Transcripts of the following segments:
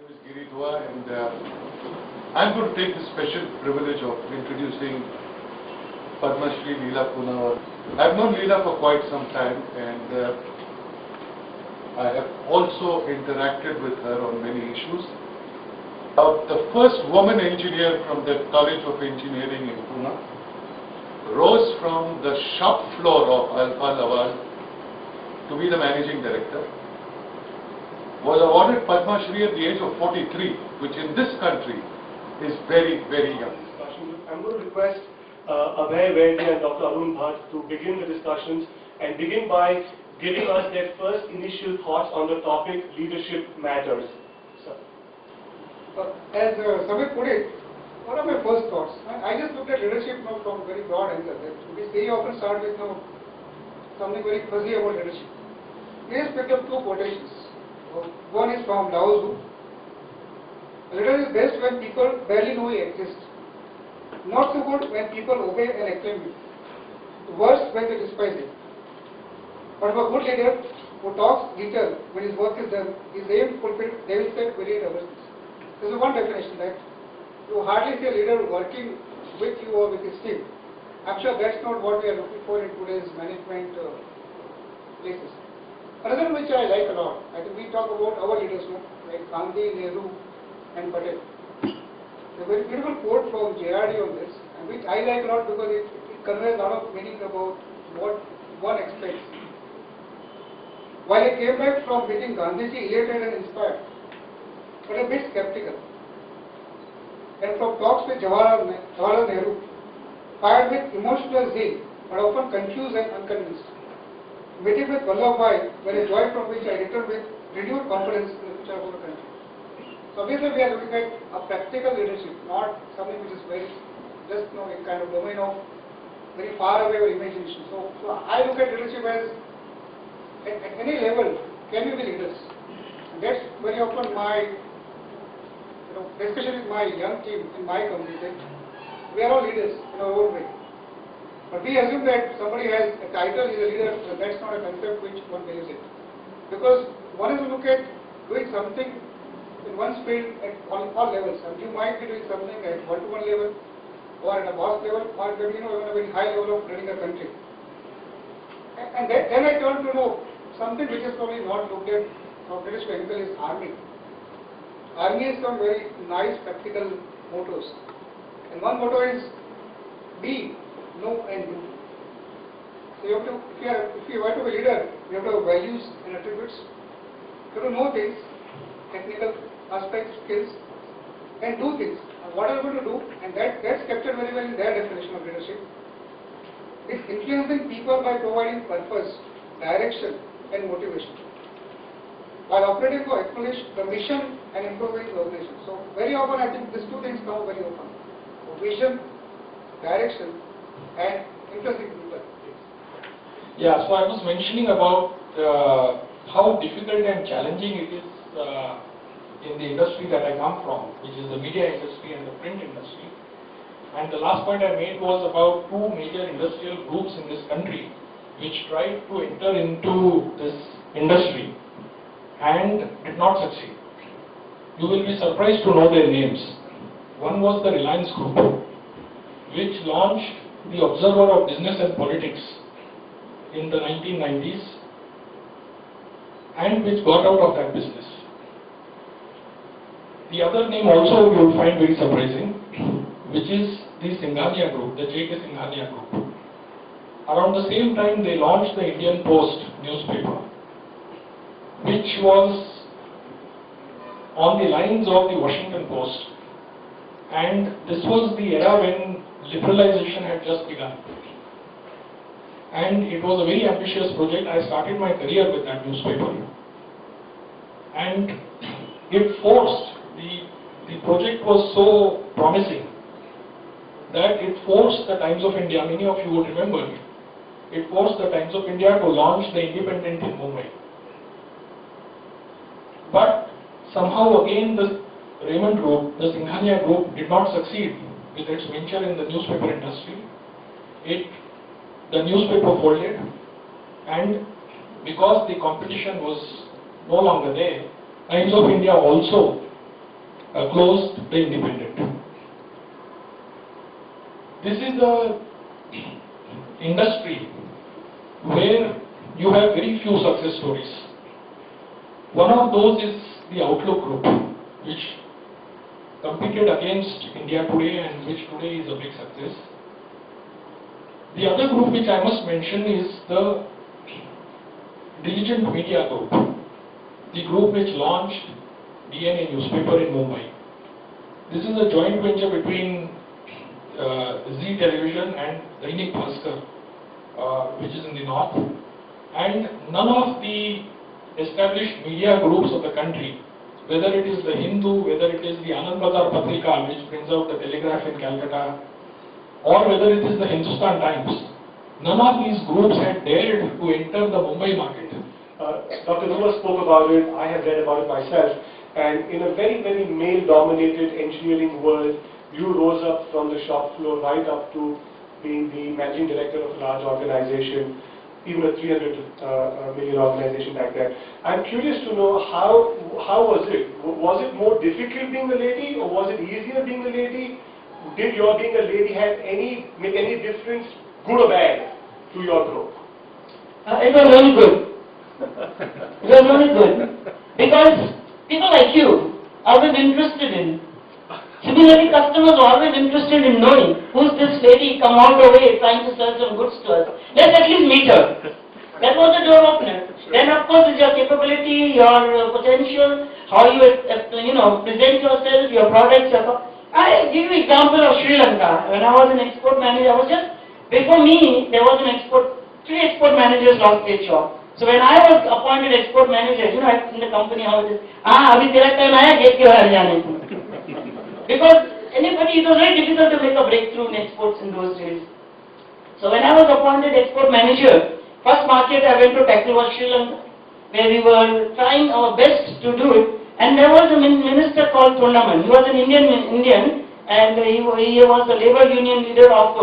My name is Giri Dua, and I'm going to take the special privilege of introducing Padma Shri Leela Poonawalla. I've known Leela for quite some time, and I have also interacted with her on many issues. The first woman engineer from the College of Engineering in Pune rose from the shop floor of Alfa Laval to be the managing director. Was awarded Padma Shri at the age of 43, which in this country is very, very young. I'm going to request Abhay Vaidya and Dr. Arun Bhatt to begin the discussions and begin by giving us their first initial thoughts on the topic leadership matters. Sir. As Samit put it, one of my first thoughts, I just looked at leadership from a very broad angle. We very often start with something very fuzzy about leadership. We just picked up two quotations. One is from Lao Tzu. Leader is best when people barely know he exists. Not so good when people obey and acclaim him. Worse when they despise him. But for a good leader who talks little when his work is done, his aim fulfilled, they will set very others. This is one definition, that you hardly see a leader working with you or with his team. I'm sure that's not what we are looking for in today's management places. Another which I like a lot, I think we talk about our leaders, like Gandhi, Nehru and Patel. A very beautiful quote from JRD on this, and which I like a lot because it conveys a lot of meaning about what one expects. While I came back from meeting Gandhiji elated and inspired, but a bit skeptical. And from talks with Jawaharlal Nehru, fired with emotional zeal, but often confused and unconvinced. Meeting with Vallabhbhai were a joy from which I returned with renewed confidence in the future of our country. So obviously we are looking at a practical leadership, not something which is very, just a kind of domain of very far away or imagination. So I look at leadership as, at any level, can we be leaders? And that's very often my discussion with my young team in my company, that we are all leaders in our own way. But we assume that somebody has a title, is a leader, but that's not a concept which one believes in. Because one is to look at doing something in one's field at all levels. And you might be doing something at one-to-one level, or at a boss level, or maybe even a very high level of running a country. And then I turn to know something which is probably not looked at from leadership angle is army. Army has some very nice practical mottos. And one motto is be, know and do. So you have to, if you are to be a leader, you have to have values and attributes. You have to know things, technical aspects, skills, and do things. And what are you going to do? And that's captured very well in their definition of leadership. It's influencing people by providing purpose, direction, and motivation, while operating to accomplish the mission and improving the organization. So very often I think these two things come very often. So vision, direction, and influencing people. Yeah, so I was mentioning about how difficult and challenging it is in the industry that I come from, which is the media industry and the print industry. And the last point I made was about two major industrial groups in this country which tried to enter into this industry and did not succeed. You will be surprised to know their names. One was the Reliance Group, which launched the Observer of Business and Politics in the 1990s and which got out of that business. The other name also you will find very surprising, which is the Singhania Group, the J.K. Singhania Group. Around the same time they launched the Indian Post newspaper, which was on the lines of the Washington Post, and this was the era when liberalization had just begun. And it was a very ambitious project. I started my career with that newspaper. And it forced, the project was so promising that it forced the Times of India, many of you would remember it forced the Times of India to launch the Independent in Mumbai. But somehow again the Raymond Group, the Singhania Group did not succeed with its venture in the newspaper industry. The newspaper folded, and because the competition was no longer there, Times of India also closed the Independent. This is a industry where you have very few success stories. One of those is the Outlook Group, which competed against India Today and which today is a big success. The other group which I must mention is the Diligent Media Group, the group which launched DNA newspaper in Mumbai. This is a joint venture between Zee Television and Dainik Bhaskar, which is in the north. And none of the established media groups of the country, whether it is the Hindu, whether it is the Anand Bazar Patrika, which brings out the Telegraph in Calcutta, or whether it is the Hindustan Times, none of these groups had dared to enter the Mumbai market. Dr. Noor spoke about it, I have read about it myself, and in a very, very male-dominated engineering world, you rose up from the shop floor right up to being the managing director of a large organization, even a 300 million organization back then. I'm curious to know how was it? Was it more difficult being a lady, or was it easier being a lady? Did your being a lady make any difference, good or bad, to your growth? It was really good. It was really good. Because people like you are always interested in. Similarly, customers are always interested in knowing who's this lady come all the way trying to sell some goods to us. Let's at least meet her. That was the door opener. Then of course is your capability, your potential, how you present yourself, your products. I give you example of Sri Lanka. When I was an export manager, before me there was three export managers lost their job. So when I was appointed export manager, in the company how it is, abhi tera time aaya, get ke bahar jaane ko. Because it was very difficult to make a breakthrough in exports in those days. So when I was appointed export manager, first market I went to tackle was Sri Lanka, where we were trying our best to do it. And there was a minister called Thondaman. He was an Indian, and he was the labor union leader of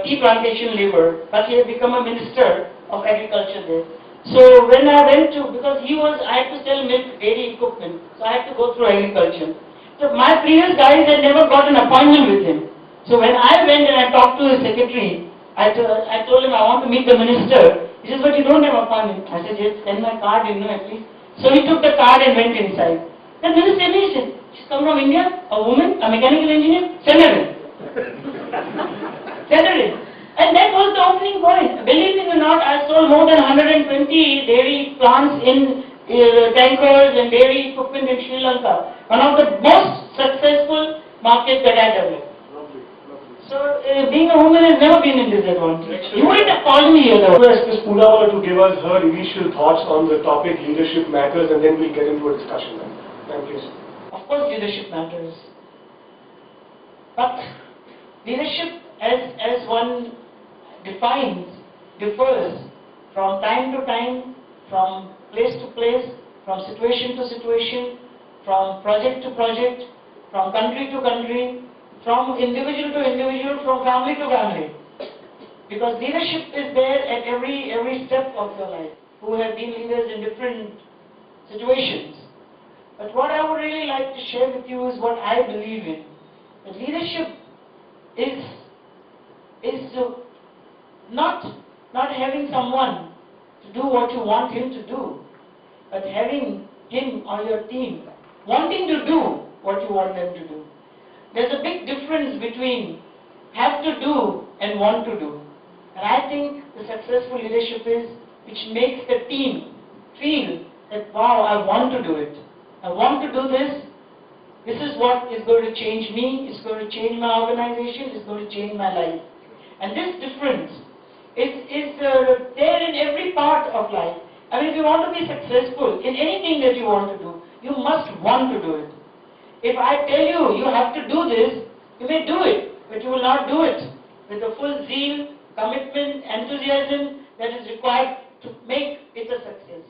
tea plantation labor, but he had become a minister of agriculture there. So when I went to, because I had to sell milk, dairy equipment, so I had to go through agriculture. So my previous guys had never got an appointment with him. So when I went and I talked to his secretary, I told him I want to meet the minister. He says, but you don't have an appointment. I said, yes, send my card, at least. So he took the card and went inside. The minister said, she's come from India, a woman, a mechanical engineer, send her in. Send her in. And that was the opening point. Believe it or not, I sold more than 120 dairy plants in tankers and dairy equipment in Sri Lanka. One of the most successful markets that I developed. So being a woman has never been a disadvantage. You wouldn't have called me here though. Ms. Poonawalla to give us her initial thoughts on the topic leadership matters, and then we'll get into a discussion. Thank you. Of course leadership matters. But leadership as one defines, differs from time to time, from place to place, from situation to situation, from project to project, from country to country, from individual to individual, from family to family. Because leadership is there at every step of your life, who have been leaders in different situations. But what I would really like to share with you is what I believe in. That leadership is not having someone to do what you want him to do, but having him or your team wanting to do what you want them to do. There's a big difference between have to do and want to do. And I think the successful leadership is which makes the team feel that, wow, I want to do it. I want to do this. This is what is going to change me, it's going to change my organization, it's going to change my life. And this difference is there in every part of life. I mean, if you want to be successful in anything that you want to do, you must want to do it. If I tell you, you have to do this, you may do it, but you will not do it with the full zeal, commitment, enthusiasm that is required to make it a success.